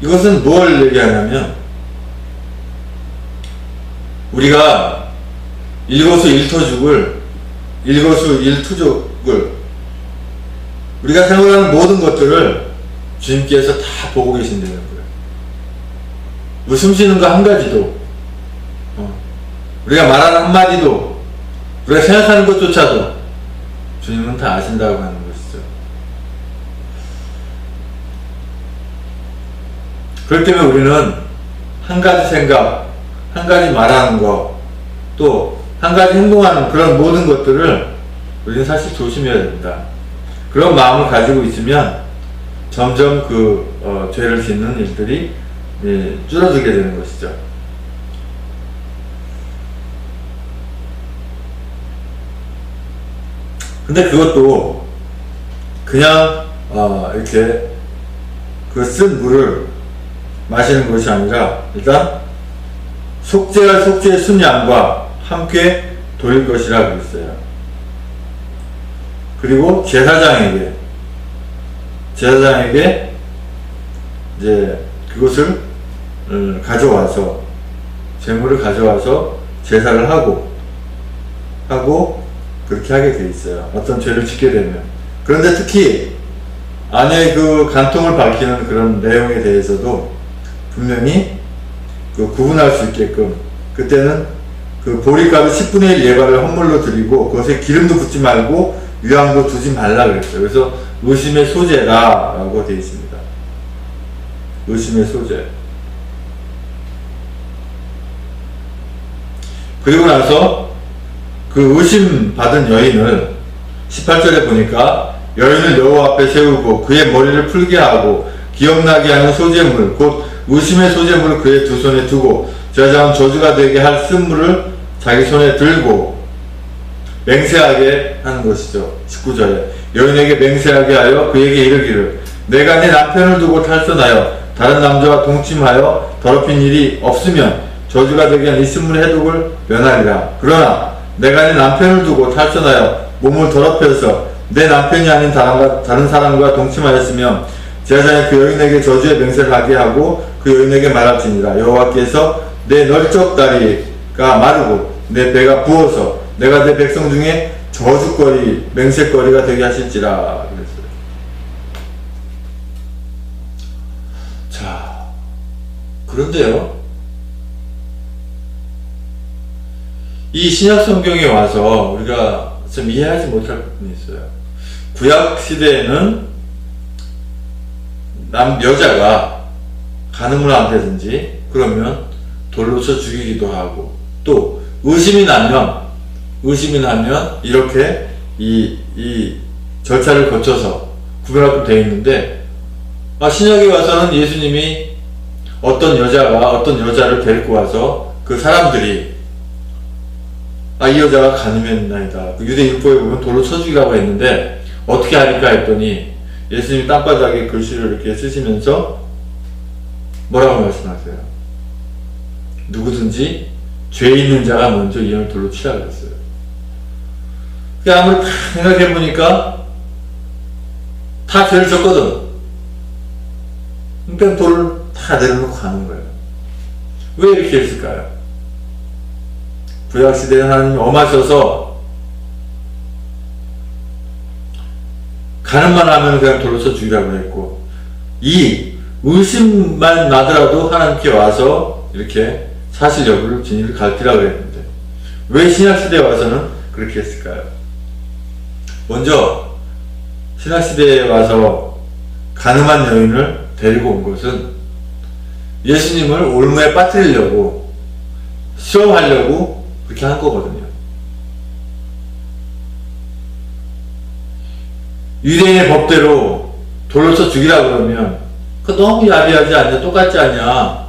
이것은 뭘 얘기하냐면, 우리가 일거수일투족을 우리가 생각하는 모든 것들을 주님께서 다 보고 계신다는 거예요. 웃음 쉬는 거 한 가지도, 우리가 말하는 한마디도, 우리가 생각하는 것조차도 주님은 다 아신다고 하는 것이죠. 그렇기 때문에 우리는 한 가지 생각, 한 가지 말하는 거, 또 한 가지 행동하는 그런 모든 것들을 우리는 사실 조심해야 됩니다. 그런 마음을 가지고 있으면 점점 죄를 짓는 일들이 줄어들게 되는 것이죠. 근데 그것도 그냥 이렇게 그 쓴 물을 마시는 것이 아니라, 일단 속죄할 속죄의 순양과 함께 돌릴 것이라 그랬어요. 그리고 제사장에게 이제 그것을 가져와서, 제물을 가져와서 제사를 하고 그렇게 하게 돼 있어요. 어떤 죄를 짓게 되면. 그런데 특히 안에 그 간통을 밝히는 그런 내용에 대해서도 분명히 구분할 수 있게끔, 그때는 그 보리가루 10분의 1 예발을 헌물로 드리고 그것에 기름도 붓지 말고 유향도 두지 말라 그랬어요. 그래서 의심의 소재라고 되어 있습니다. 의심의 소재. 그리고 나서 그 의심 받은 여인을 18절에 보니까, 여인을 여호와 앞에 세우고 그의 머리를 풀게 하고 기억나게 하는 소재물, 곧 의심의 소재물을 그의 두 손에 두고 제사장은 저주가 되게 할 쓴물을 자기 손에 들고 맹세하게 하는 것이죠. 19절에 여인에게 맹세하게 하여 그에게 이르기를, 내가 네 남편을 두고 탈선하여 다른 남자와 동침하여 더럽힌 일이 없으면 저주가 되게 한 이 쓴물의 해독을 면하리라. 그러나 내가 네 남편을 두고 탈선하여 몸을 더럽혀서 내 남편이 아닌 다른 사람과 동침하였으면 제사장이 그 여인에게 저주의 맹세를 하게 하고 그 여인에게 말할지니라. 여호와께서 내 널쩍다리가 마르고 내 배가 부어서 내가 내 백성 중에 저주거리, 맹세거리가 되게 하실지라 그랬어요. 자, 그런데요, 이 신약 성경에 와서 우리가 좀 이해하지 못할 부분이 있어요. 구약 시대에는 여자가 간음을 한다든지 그러면 돌로 쳐 죽이기도 하고, 또 의심이 나면 이렇게 이 절차를 거쳐서 구별하게 되어 있는데, 신약에 와서는 예수님이 어떤 여자를 데리고 와서 그 사람들이 이 여자가 간음했나이다, 유대 율법에 보면 돌로 쳐 죽이라고 했는데 어떻게 하니까 했더니 예수님이 땅바닥에 글씨를 이렇게 쓰시면서 뭐라고 말씀하세요? 누구든지 죄 있는 자가 먼저 이 여인을 돌로 치라 그랬어요. 아무리 다 생각해보니까 다 죄를 졌거든. 그러니까 돌을 다 내려놓고 가는 거예요. 왜 이렇게 했을까요? 구약시대에 하나님이 엄하셔서 간음만 하면 그냥 돌로 쳐 죽이라고 했고, 이 의심만 나더라도 하나님께 와서 이렇게 사실 여부를 진위를 갈피라고 했는데 왜 신약시대에 와서는 그렇게 했을까요? 먼저 신약시대에 와서 간음한 여인을 데리고 온 것은 예수님을 올무에 빠뜨리려고, 시험하려고 그렇게 한 거거든요. 유대인의 법대로 돌로 쳐 죽이라 그러면 그거 너무 야비하지 않냐? 똑같지 않냐?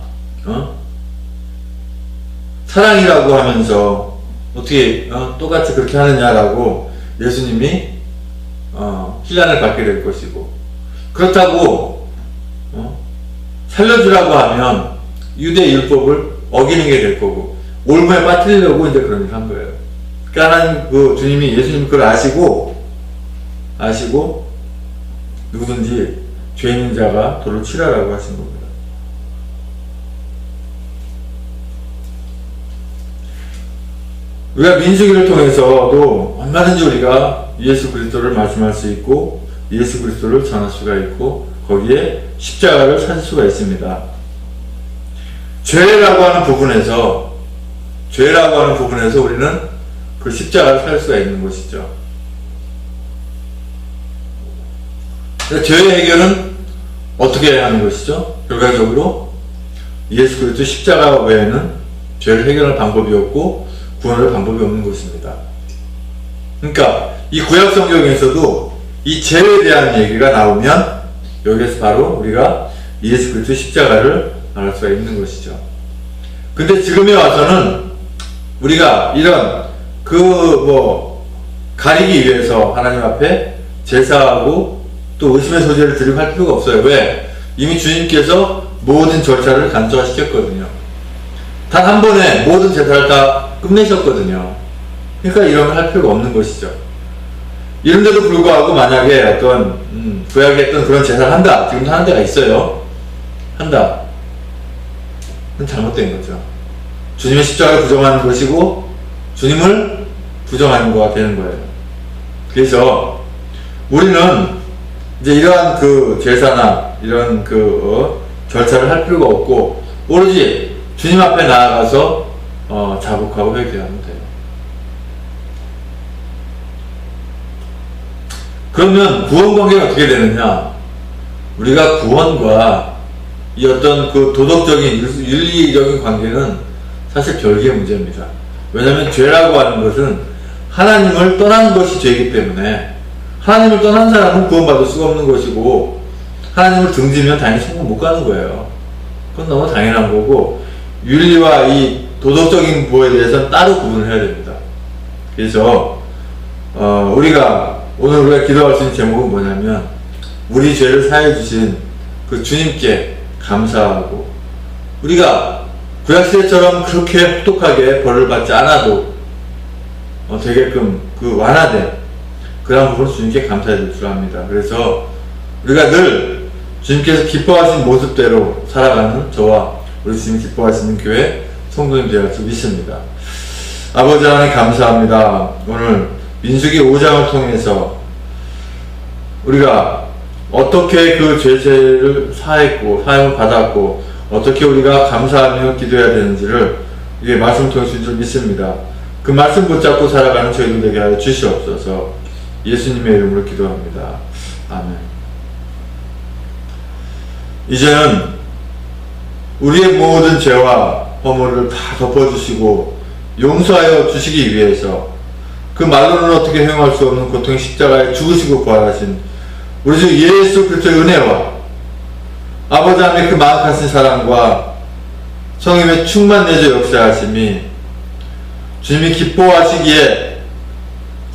사랑이라고 하면서 어떻게 똑같이 그렇게 하느냐라고 예수님이 희란을 받게 될 것이고, 그렇다고 살려주라고 하면 유대 율법을 어기는 게 될 거고, 올무에 빠뜨리려고 이제 그런 일을 한 거예요. 그러니까 하나님, 주님이, 예수님이 그걸 아시고 누구든지 죄 있는 자가 돌로 치라라고 하신 겁니다. 우리가 민수기를 통해서도 얼마든지 우리가 예수 그리스도를 말씀할 수 있고 예수 그리스도를 전할 수가 있고 거기에 십자가를 찾을 수가 있습니다. 죄라고 하는 부분에서 우리는 그 십자가를 찾을 수가 있는 것이죠. 죄의 해결은 어떻게 하는 것이죠? 결과적으로 예수 그리스도 십자가 외에는 죄를 해결할 방법이 없고 구원할 방법이 없는 것입니다. 그러니까 이 구약 성경에서도 이 죄에 대한 얘기가 나오면 여기에서 바로 우리가 예수 그리스도 십자가를 말할 수가 있는 것이죠. 근데 지금에 와서는 우리가 이런 가리기 위해서 하나님 앞에 제사하고 또 의심의 소재를 드리고 할 필요가 없어요. 왜? 이미 주님께서 모든 절차를 간소화시켰거든요. 단 한 번에 모든 제사를 다 끝내셨거든요. 그러니까 이런 걸 할 필요가 없는 것이죠. 이런데도 불구하고 만약에 어떤 구약에 했던 그런 제사를 한다. 지금도 하는 데가 있어요. 한다. 그건 잘못된 거죠. 주님의 십자가를 부정하는 것이고 주님을 부정하는 거가 되는 거예요. 그래서 우리는 이제 이러한 그 제사나 이런 절차를 할 필요가 없고 오로지 주님 앞에 나아가서 자복하고 회개하면 돼요. 그러면 구원 관계가 어떻게 되느냐? 우리가 구원과 이 어떤 그 도덕적인 윤리적인 관계는 사실 별개의 문제입니다. 왜냐하면 죄라고 하는 것은 하나님을 떠난 것이 죄이기 때문에 하나님을 떠난 사람은 구원받을 수가 없는 것이고 하나님을 등지면 당연히 천국 못 가는 거예요. 그건 너무 당연한 거고 윤리와 이 도덕적인 부분에 대해서는 따로 구분을 해야 됩니다. 그래서 오늘 우리가 기도할 수 있는 제목은 뭐냐면 우리 죄를 사해 주신 그 주님께 감사하고 우리가 구약시대처럼 그렇게 혹독하게 벌을 받지 않아도 되게끔 완화된 그런 부분을 주님께 감사해 줄 합니다. 그래서 우리가 늘 주님께서 기뻐하신 모습대로 살아가는 저와 우리 주님이 기뻐하시는 교회 성도님 되어 줄 믿습니다. 아버지 하나님 감사합니다. 오늘 민수기 5장을 통해서 우리가 어떻게 그 죄를 사했고 사함을 받았고 어떻게 우리가 감사하며 기도해야 되는지를 이게 말씀을 통해 주신 줄 믿습니다. 그 말씀 붙잡고 살아가는 저희들 되게 하여 주시옵소서. 예수님의 이름으로 기도합니다. 아멘. 이제는 우리의 모든 죄와 허물을 다 덮어주시고 용서하여 주시기 위해서 그 말로는 어떻게 행할 수 없는 고통의 십자가에 죽으시고 부활하신 우리 주 예수 그리스도의 은혜와 아버지 하나님의 그 마음카신 사랑과 성령의 충만 내주 역사하심이 주님이 기뻐하시기에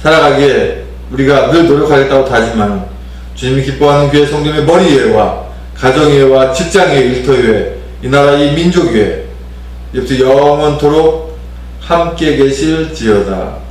살아가기에 우리가 늘 노력하겠다고 다짐하는 주님이 기뻐하는 교회 성도의 머리 위에와 가정 위에와 직장 위에 일터 위에 이 나라 이 민족 위에 이부터 영원토록 함께 계실지어다.